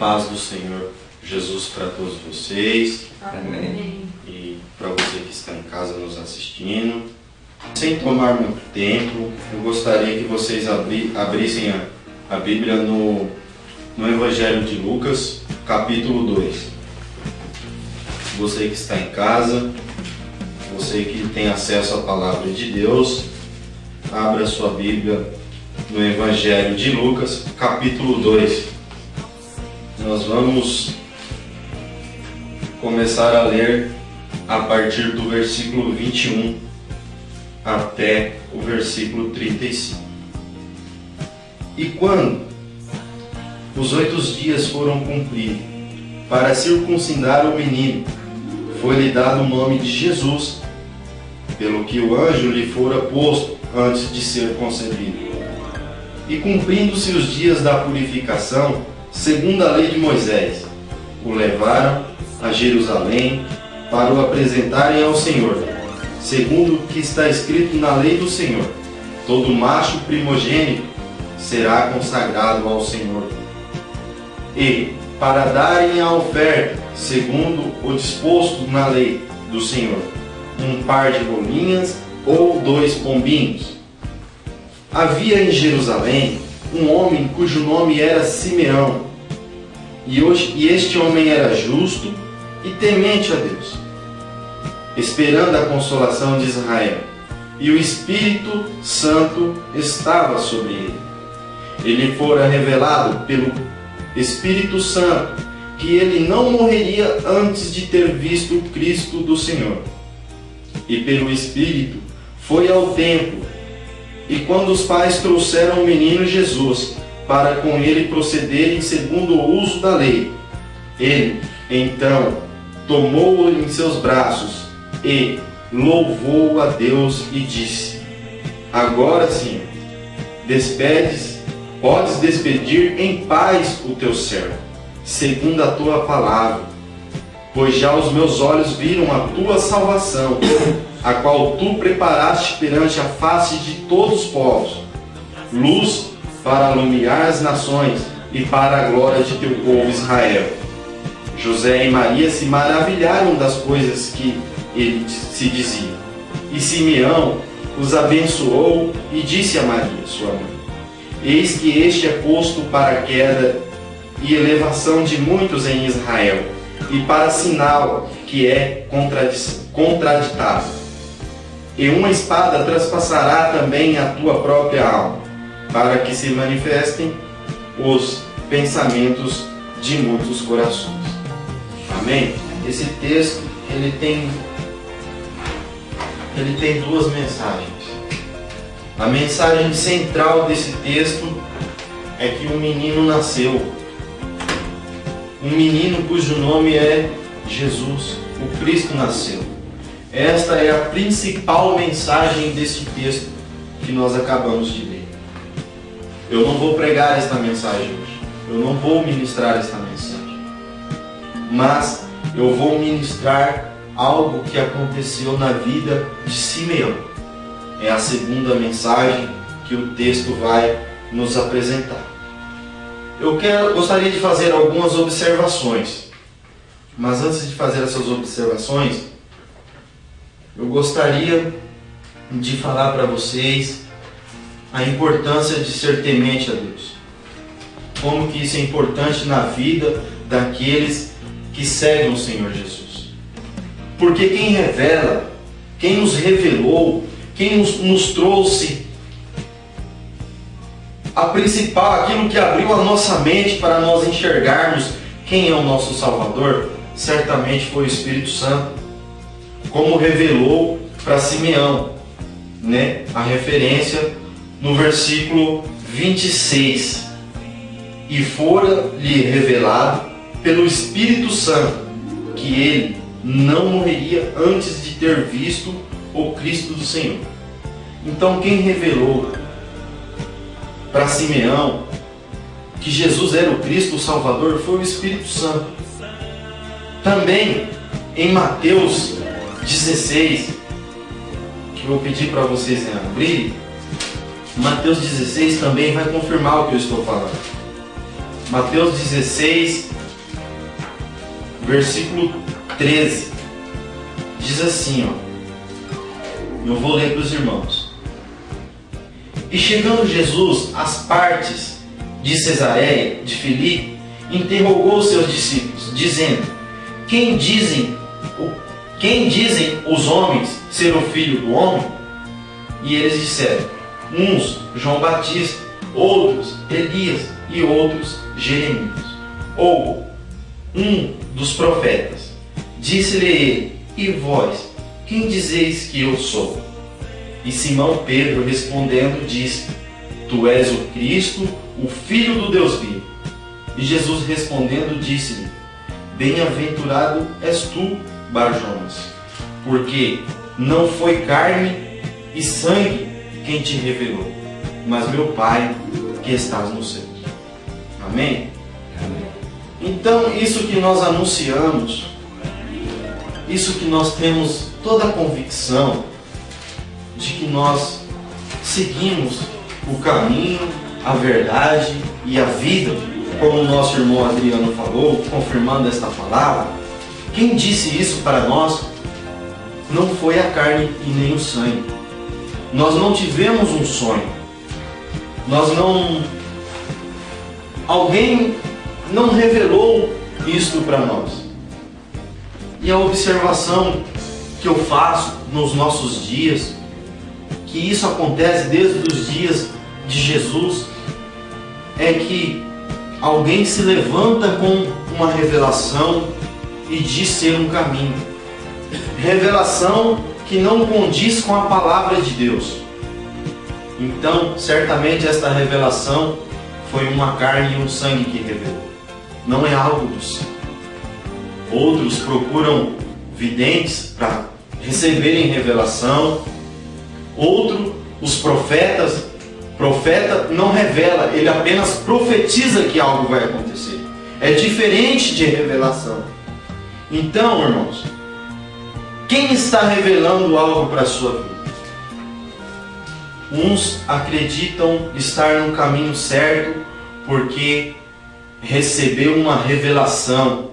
paz do Senhor Jesus para todos vocês. Amém. E para você que está em casa nos assistindo. Sem tomar muito tempo, eu gostaria que vocês abrissem a Bíblia no Evangelho de Lucas, capítulo 2. Você que está em casa, você que tem acesso à Palavra de Deus, abra sua Bíblia no Evangelho de Lucas, capítulo 2. Nós vamos começar a ler a partir do versículo 21 até o versículo 35. E quando os 8 dias foram cumpridos, para circuncidar o menino, foi-lhe dado o nome de Jesus, pelo que o anjo lhe fora posto antes de ser concebido. E cumprindo-se os dias da purificação, segundo a lei de Moisés, o levaram a Jerusalém para o apresentarem ao Senhor, segundo o que está escrito na lei do Senhor: todo macho primogênito será consagrado ao Senhor. E para darem a oferta, segundo o disposto na lei do Senhor, um par de rolinhas ou 2 pombinhos. Havia em Jerusalém um homem cujo nome era Simeão, e este homem era justo e temente a Deus, esperando a consolação de Israel, e o Espírito Santo estava sobre ele. Ele fora revelado pelo Espírito Santo que ele não morreria antes de ter visto o Cristo do Senhor. E pelo Espírito foi ao templo, e quando os pais trouxeram o menino Jesus para com ele procederem segundo o uso da lei, ele então tomou-o em seus braços e louvou a Deus e disse: agora sim, podes despedir em paz o teu servo, segundo a tua palavra, pois já os meus olhos viram a tua salvação, a qual tu preparaste perante a face de todos os povos, luz para alumiar as nações e para a glória de teu povo Israel. José e Maria se maravilharam das coisas que ele se dizia. E Simeão os abençoou e disse a Maria, sua mãe: eis que este é posto para a queda e elevação de muitos em Israel, e para sinal que é contraditável. E uma espada traspassará também a tua própria alma, para que se manifestem os pensamentos de muitos corações. Amém? Esse texto ele tem 2 mensagens. A mensagem central desse texto é que um menino nasceu. Um menino cujo nome é Jesus. O Cristo nasceu. Esta é a principal mensagem desse texto que nós acabamos de ler. Eu não vou pregar esta mensagem hoje. Eu não vou ministrar esta mensagem. Mas eu vou ministrar algo que aconteceu na vida de Simeão. É a segunda mensagem que o texto vai nos apresentar. Gostaria de fazer algumas observações. Mas antes de fazer essas observações, eu gostaria de falar para vocês a importância de ser temente a Deus. Como que isso é importante na vida daqueles que seguem o Senhor Jesus. Porque quem revela, quem nos revelou, quem nos trouxe a principal, aquilo que abriu a nossa mente para nós enxergarmos quem é o nosso Salvador, certamente foi o Espírito Santo, como revelou para Simeão, né? A referência no versículo 26. E fora-lhe revelado pelo Espírito Santo que ele não morreria antes de ter visto o Cristo do Senhor. Então quem revelou para Simeão que Jesus era o Cristo, o Salvador, foi o Espírito Santo. Também em Mateus 16, que eu vou pedir para vocês abrirem, Mateus 16 também vai confirmar o que eu estou falando. Mateus 16, versículo 13. Diz assim, eu vou ler para os irmãos. E chegando Jesus às partes de Cesareia de Filipe, interrogou os seus discípulos, dizendo: Quem dizem os homens ser o Filho do Homem? E eles disseram: uns João Batista, outros Elias e outros Jeremias, ou um dos profetas. Disse-lhe ele: E vós, quem dizeis que eu sou? E Simão Pedro respondendo disse: Tu és o Cristo, o Filho do Deus vivo. E Jesus respondendo disse-lhe: Bem-aventurado és tu, Bar-Jonas, porque não foi carne e sangue quem te revelou, mas meu Pai que estás no céu. Amém? Amém. Então, isso que nós anunciamos, isso que nós temos toda a convicção de que nós seguimos o caminho, a verdade e a vida, como o nosso irmão Adriano falou, confirmando esta palavra. Quem disse isso para nós não foi a carne e nem o sangue. Nós não tivemos um sonho. Alguém não revelou isto para nós. E a observação que eu faço nos nossos dias, que isso acontece desde os dias de Jesus, é que alguém se levanta com uma revelação e diz ser um caminho. Revelação que não condiz com a palavra de Deus. Então, certamente esta revelação foi uma carne e um sangue que revelou. Não é algo do céu. Outros procuram videntes para receberem revelação. Os profetas, profeta não revela, ele apenas profetiza que algo vai acontecer. É diferente de revelação. Então, irmãos, quem está revelando algo para a sua vida? Uns acreditam estar no caminho certo porque recebeu uma revelação,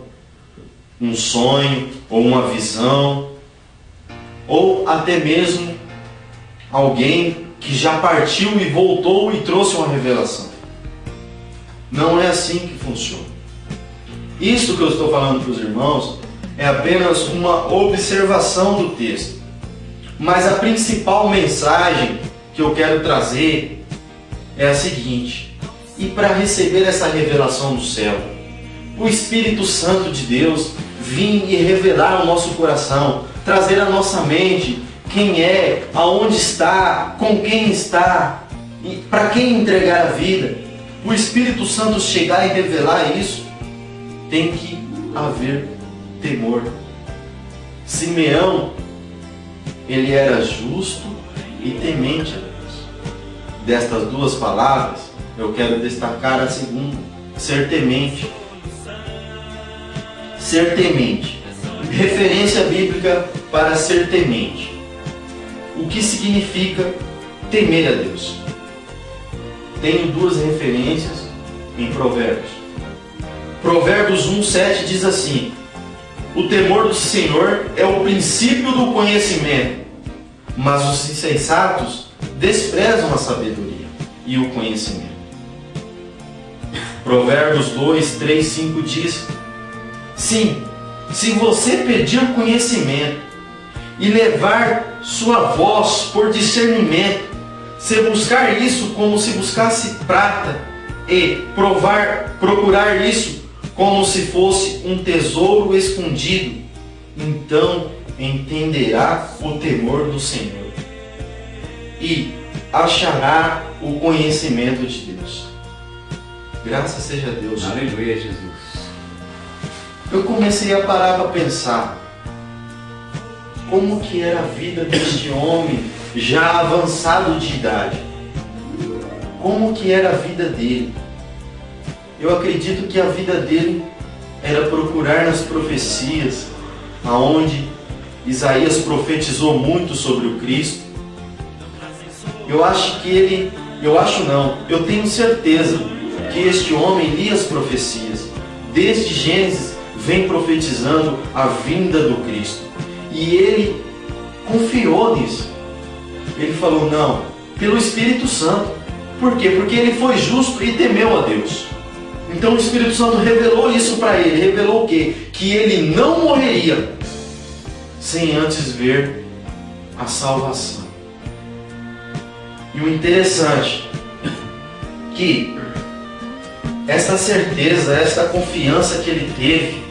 um sonho ou uma visão, ou até mesmo alguém que já partiu e voltou e trouxe uma revelação. Não é assim que funciona. Isso que eu estou falando para os irmãos é apenas uma observação do texto. Mas a principal mensagem que eu quero trazer é a seguinte: e para receber essa revelação do céu, o Espírito Santo de Deus vir e revelar ao nosso coração, trazer à nossa mente quem é, aonde está, com quem está, e para quem entregar a vida. O Espírito Santo chegar e revelar isso, tem que haver temor. Simeão, ele era justo e temente a Deus. Destas duas palavras, eu quero destacar a segunda: ser temente. Ser temente. Referência bíblica para ser temente. O que significa temer a Deus? Tenho duas referências em Provérbios. Provérbios 1:7 diz assim: o temor do Senhor é o princípio do conhecimento, mas os insensatos desprezam a sabedoria e o conhecimento. Provérbios 2:3-5 diz: sim, se você pedir conhecimento e levar sua voz por discernimento, se buscar isso como se buscasse prata e procurar isso como se fosse um tesouro escondido, então entenderá o temor do Senhor e achará o conhecimento de Deus. Graças seja a Deus. Aleluia, Jesus. Eu comecei a parar para pensar como que era a vida deste homem já avançado de idade. Como que era a vida dele? Eu acredito que a vida dele era procurar nas profecias, aonde Isaías profetizou muito sobre o Cristo. Eu tenho certeza que este homem lia as profecias. Desde Gênesis vem profetizando a vinda do Cristo. E ele confiou nisso. Ele falou, não, pelo Espírito Santo. Por quê? Porque ele foi justo e temeu a Deus. Então o Espírito Santo revelou isso para ele. Revelou o quê? Que ele não morreria sem antes ver a salvação. E o interessante que essa certeza, essa confiança que ele teve,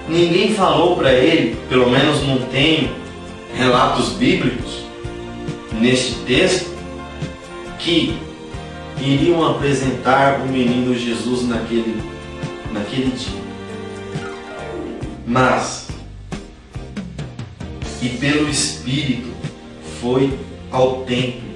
ninguém falou para ele, pelo menos não tem relatos bíblicos neste texto, que iriam apresentar o menino Jesus naquele dia. Mas, e pelo Espírito, foi ao templo.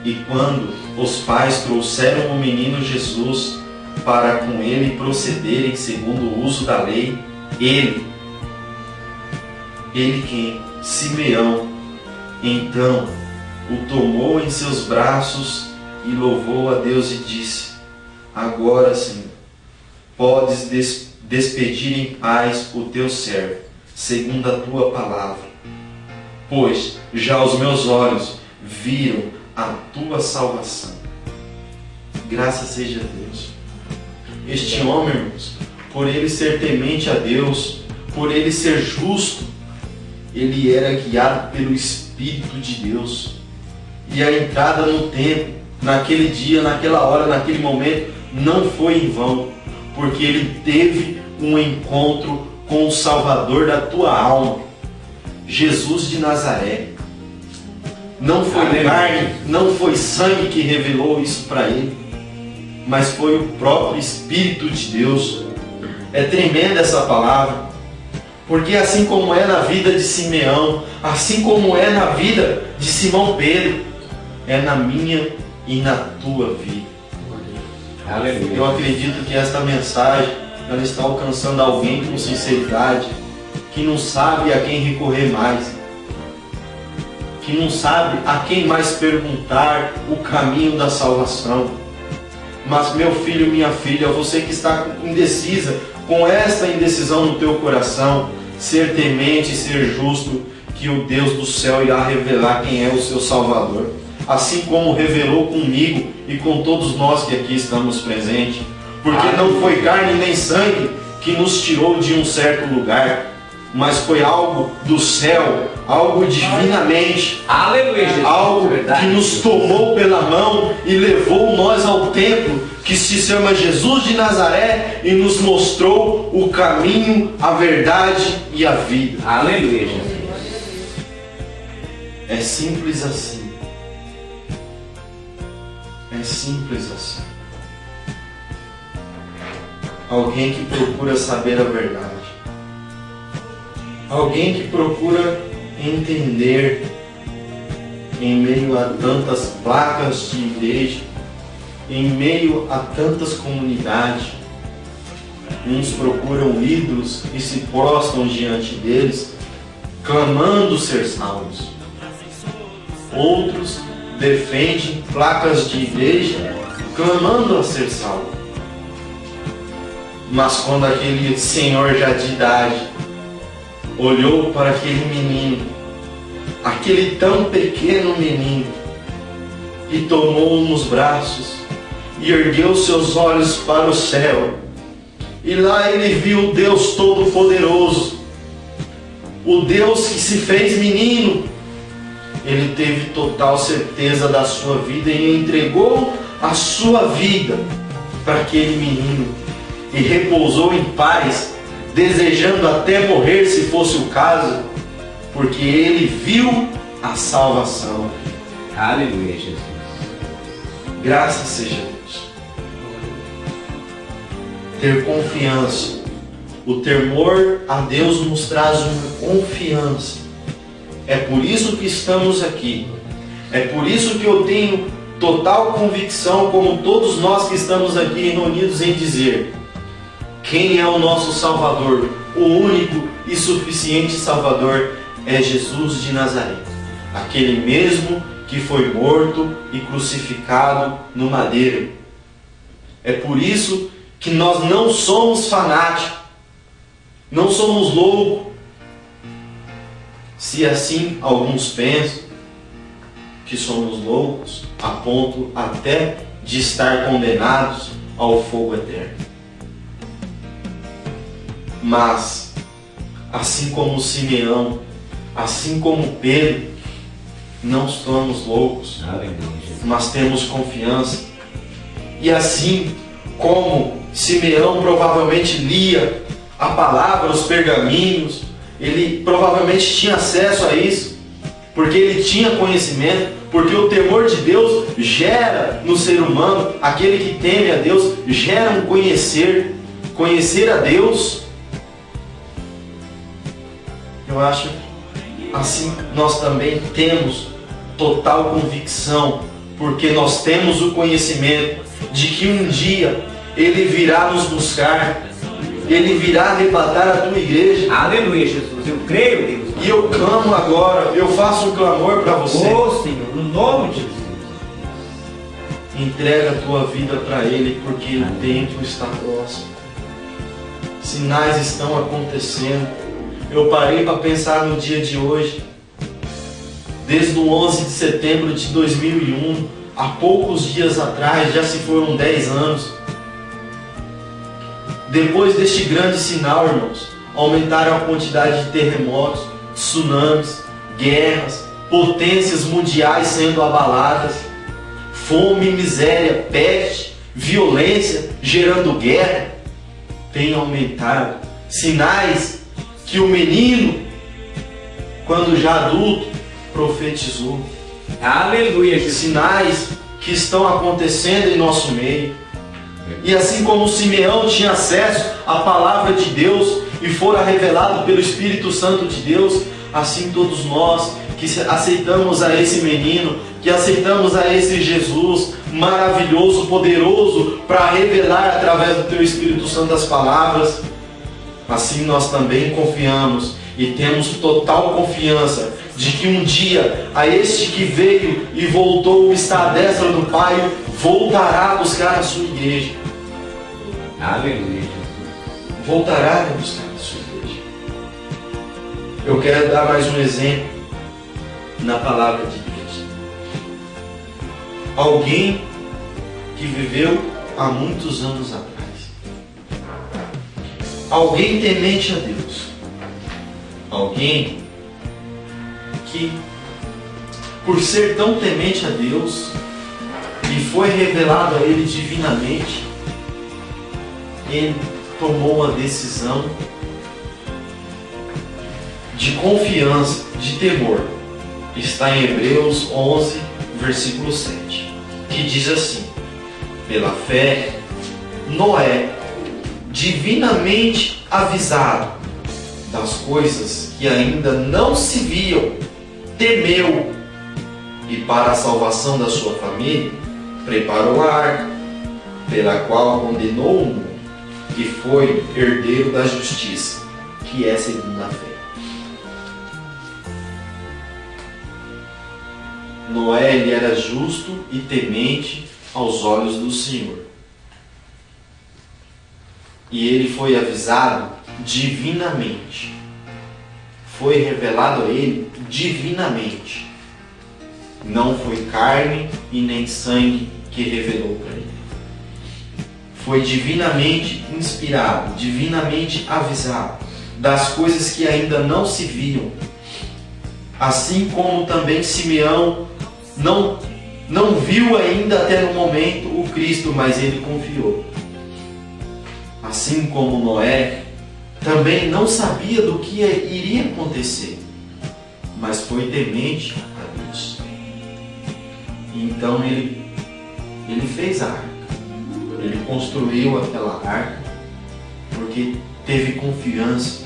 E quando os pais trouxeram o menino Jesus para com ele procederem segundo o uso da lei, ele quem? Simeão, então o tomou em seus braços e louvou a Deus e disse, agora, Senhor, podes despedir em paz o teu servo, segundo a tua palavra, pois já os meus olhos viram a tua salvação. Graças seja a Deus. Este homem, irmãos, por ele ser temente a Deus, por ele ser justo, ele era guiado pelo Espírito de Deus. E a entrada no templo, naquele dia, naquela hora, naquele momento, não foi em vão, porque ele teve um encontro com o Salvador da tua alma, Jesus de Nazaré. Não foi carne, não foi sangue que revelou isso para ele, mas foi o próprio Espírito de Deus. É tremenda essa palavra, porque assim como é na vida de Simeão, assim como é na vida de Simão Pedro, é na minha e na tua vida. Aleluia. Eu acredito que esta mensagem ela está alcançando alguém com sinceridade, que não sabe a quem recorrer mais, que não sabe a quem mais perguntar o caminho da salvação. Mas meu filho, minha filha, você que está indecisa, com esta indecisão no teu coração, ser temente, ser justo, que o Deus do céu irá revelar quem é o seu Salvador, assim como revelou comigo e com todos nós que aqui estamos presentes, porque não foi carne nem sangue que nos tirou de um certo lugar, mas foi algo do céu, algo divinamente. Aleluia, Jesus. Algo que nos tomou pela mão e levou nós ao templo, que se chama Jesus de Nazaré, e nos mostrou o caminho, a verdade e a vida. Aleluia, Jesus. É simples assim. É simples assim. Alguém que procura saber a verdade. Alguém que procura entender em meio a tantas placas de igreja, em meio a tantas comunidades. Uns procuram ídolos e se prostram diante deles, clamando ser salvos. Outros defendem placas de igreja, clamando a ser salvo. Mas quando aquele senhor já de idade olhou para aquele menino, aquele tão pequeno menino, e tomou-o nos braços e ergueu seus olhos para o céu, e lá ele viu o Deus Todo-Poderoso, o Deus que se fez menino. Ele teve total certeza da sua vida e entregou a sua vida para aquele menino e repousou em paz, desejando até morrer se fosse o caso, porque ele viu a salvação. Aleluia, Jesus. Graças seja Deus. Ter confiança. O temor a Deus nos traz uma confiança. É por isso que estamos aqui. É por isso que eu tenho total convicção, como todos nós que estamos aqui reunidos, em dizer: quem é o nosso Salvador? O único e suficiente Salvador é Jesus de Nazaré, aquele mesmo que foi morto e crucificado no madeiro, É por isso que nós não somos fanáticos, não somos loucos. Se assim alguns pensam que somos loucos, a ponto até de estar condenados ao fogo eterno. Mas, assim como Simeão, assim como Pedro, não estamos loucos, mas temos confiança. E assim como Simeão provavelmente lia a palavra, os pergaminhos, ele provavelmente tinha acesso a isso, porque ele tinha conhecimento, porque o temor de Deus gera no ser humano, aquele que teme a Deus, gera um conhecer a Deus. Eu acho assim nós também temos total convicção, porque nós temos o conhecimento de que um dia Ele virá nos buscar, Ele virá arrebatar a tua igreja. Aleluia, Jesus, eu creio, Deus. E eu clamo agora, eu faço um clamor para você. Oh, Senhor, no nome de Jesus. Entrega a tua vida para Ele, porque o tempo está próximo. Sinais estão acontecendo. Eu parei para pensar no dia de hoje. Desde o 11 de setembro de 2001, há poucos dias atrás, já se foram 10 anos. Depois deste grande sinal, irmãos, aumentaram a quantidade de terremotos, tsunamis, guerras, potências mundiais sendo abaladas, fome, miséria, peste, violência gerando guerra, tem aumentado. Sinais que o menino, quando já adulto, profetizou. Aleluia, Jesus. Sinais que estão acontecendo em nosso meio. E assim como Simeão tinha acesso à palavra de Deus e fora revelado pelo Espírito Santo de Deus, assim todos nós que aceitamos a esse menino, que aceitamos a esse Jesus maravilhoso, poderoso, para revelar através do teu Espírito Santo as palavras, assim nós também confiamos e temos total confiança de que um dia a este que veio e voltou, está à destra do Pai, voltará a buscar a sua igreja. Aleluia. Voltará a buscar a sua igreja. Eu quero dar mais um exemplo na palavra de Deus. Alguém que viveu há muitos anos atrás. Alguém temente a Deus. Alguém que, por ser tão temente a Deus, e foi revelado a ele divinamente, ele tomou uma decisão de confiança, de temor. Está em Hebreus 11, versículo 7, que diz assim: pela fé, Noé, divinamente avisado das coisas que ainda não se viam, temeu, e para a salvação da sua família, preparou a arca, pela qual condenou o mundo, e foi herdeiro da justiça, que é segundo a fé. Noé, ele era justo e temente aos olhos do Senhor. E ele foi avisado divinamente. Foi revelado a ele divinamente. Não foi carne e nem sangue que revelou para ele. Foi divinamente inspirado, divinamente avisado das coisas que ainda não se viam. Assim como também Simeão não viu ainda até no momento o Cristo, mas ele confiou. Assim como Noé também não sabia do que iria acontecer, mas foi temente a Deus. Então ele fez a arca. Ele construiu aquela arca porque teve confiança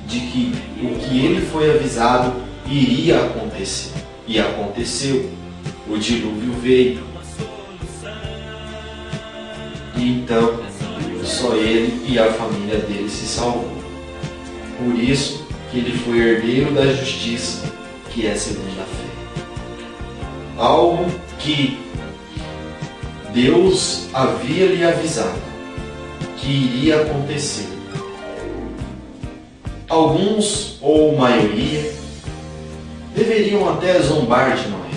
de que o que ele foi avisado iria acontecer. E aconteceu. O dilúvio veio. E então só ele e a família dele se salvou. Por isso que ele foi herdeiro da justiça, que é segundo a fé. Algo que Deus havia lhe avisado que iria acontecer. Alguns, ou maioria, deveriam até zombar de Noé,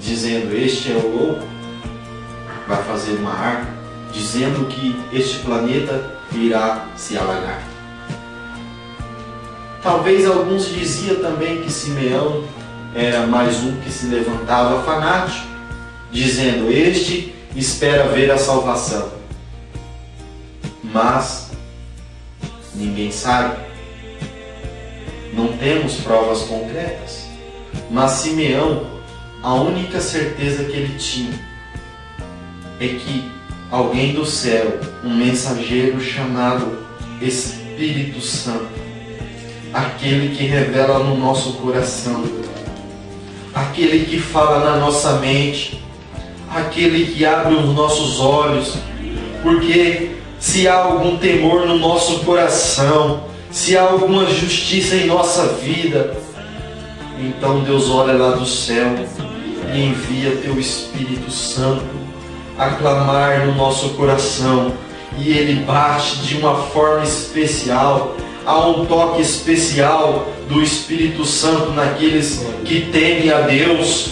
dizendo: este é o louco, vai fazer uma arca, dizendo que este planeta irá se alagar. Talvez alguns diziam também que Simeão era mais um que se levantava fanático, dizendo: este espera ver a salvação. Mas ninguém sabe. Não temos provas concretas. Mas Simeão, a única certeza que ele tinha é que alguém do céu, um mensageiro chamado Espírito Santo, aquele que revela no nosso coração, aquele que fala na nossa mente, aquele que abre os nossos olhos, porque se há algum temor no nosso coração, se há alguma justiça em nossa vida, então Deus olha lá do céu e envia teu Espírito Santo a clamar no nosso coração, e ele bate de uma forma especial. Há um toque especial do Espírito Santo naqueles que temem a Deus.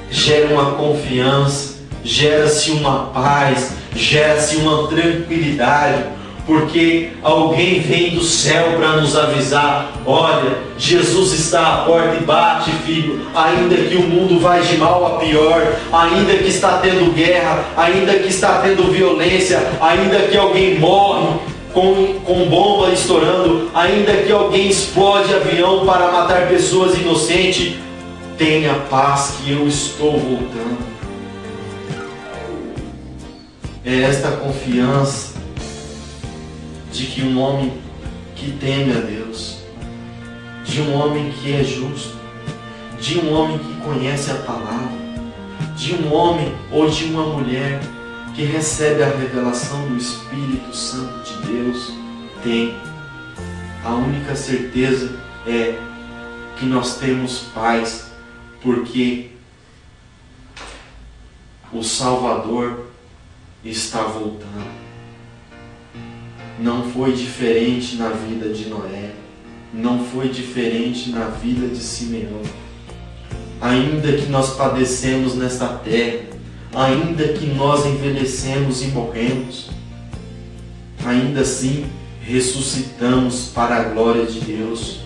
Gera uma confiança, gera-se uma paz, gera-se uma tranquilidade, porque alguém vem do céu para nos avisar: olha, Jesus está à porta e bate, filho. Ainda que o mundo vai de mal a pior, ainda que está tendo guerra, ainda que está tendo violência, ainda que alguém morre com bomba estourando, ainda que alguém explode avião para matar pessoas inocentes, tenha paz que eu estou voltando. É esta confiança de que um homem que teme a Deus, de um homem que é justo, de um homem que conhece a palavra, de um homem ou de uma mulher que recebe a revelação do Espírito Santo de Deus, tem. A única certeza é que nós temos paz, porque o Salvador está voltando. Não foi diferente na vida de Noé, não foi diferente na vida de Simeão. Ainda que nós padecemos nesta terra, ainda que nós envelhecemos e morremos, ainda assim ressuscitamos para a glória de Deus,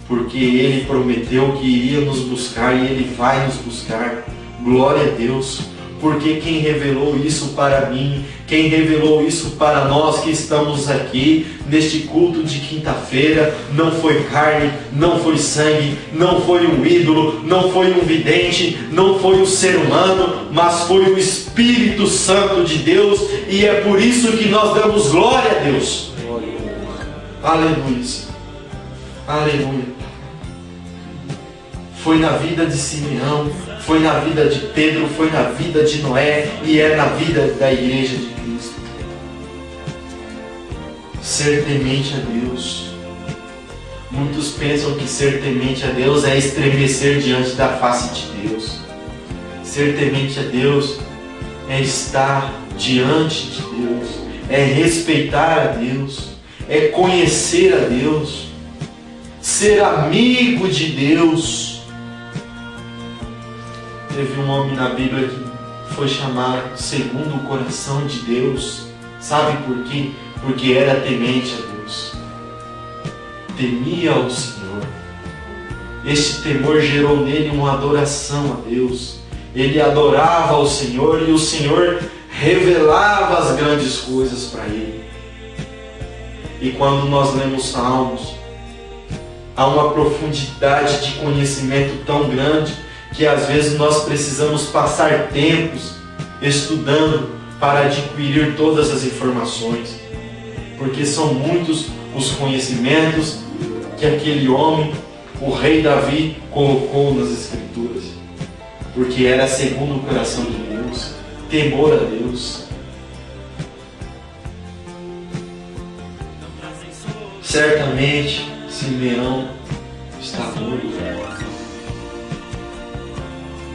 porque Ele prometeu que iria nos buscar e Ele vai nos buscar. Glória a Deus, porque quem revelou isso para mim, quem revelou isso para nós que estamos aqui neste culto de quinta-feira, não foi carne, não foi sangue, não foi um ídolo, não foi um vidente, não foi um ser humano, mas foi o Espírito Santo de Deus, e é por isso que nós damos glória a Deus. Aleluia. Aleluia. Foi na vida de Simeão, foi na vida de Pedro, foi na vida de Noé e é na vida da igreja de Cristo. Ser temente a Deus. Muitos pensam que ser temente a Deus é estremecer diante da face de Deus. Ser temente a Deus é estar diante de Deus, é respeitar a Deus, é conhecer a Deus, ser amigo de Deus. Teve um homem na Bíblia que foi chamado segundo o coração de Deus. Sabe por quê? Porque era temente a Deus. Temia ao Senhor. Este temor gerou nele uma adoração a Deus. Ele adorava ao Senhor e o Senhor revelava as grandes coisas para ele. E quando nós lemos Salmos, há uma profundidade de conhecimento tão grande que às vezes nós precisamos passar tempos estudando para adquirir todas as informações, porque são muitos os conhecimentos que aquele homem, o rei Davi, colocou nas Escrituras, porque era segundo o coração de Deus, temor a Deus. Certamente Simeão está morto,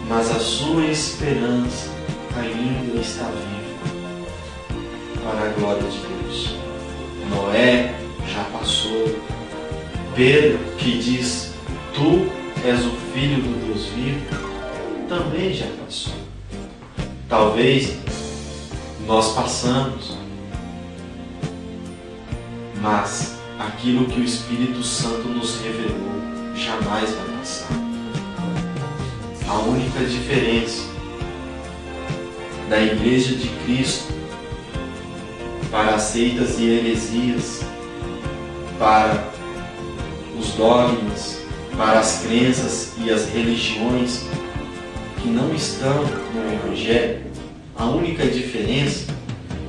mas mas a sua esperança ainda está viva para a glória de Deus. Noé já passou. Pedro, que diz: tu és o Filho do Deus vivo, também já passou. Talvez nós passamos, mas aquilo que o Espírito Santo nos revelou jamais vai passar. A única diferença da Igreja de Cristo para as seitas e heresias, para os dogmas, para as crenças e as religiões que não estão no Evangelho, a única diferença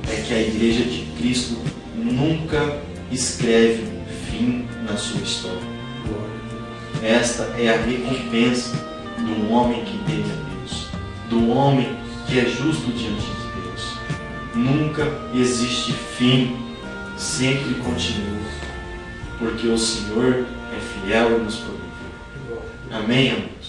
é que a Igreja de Cristo nunca escreve fim na sua história. Esta é a recompensa de um homem que teme a Deus, do homem que é justo diante de Deus. Nunca existe fim, sempre continua, porque o Senhor é fiel e nos prometeu. Amém, amor?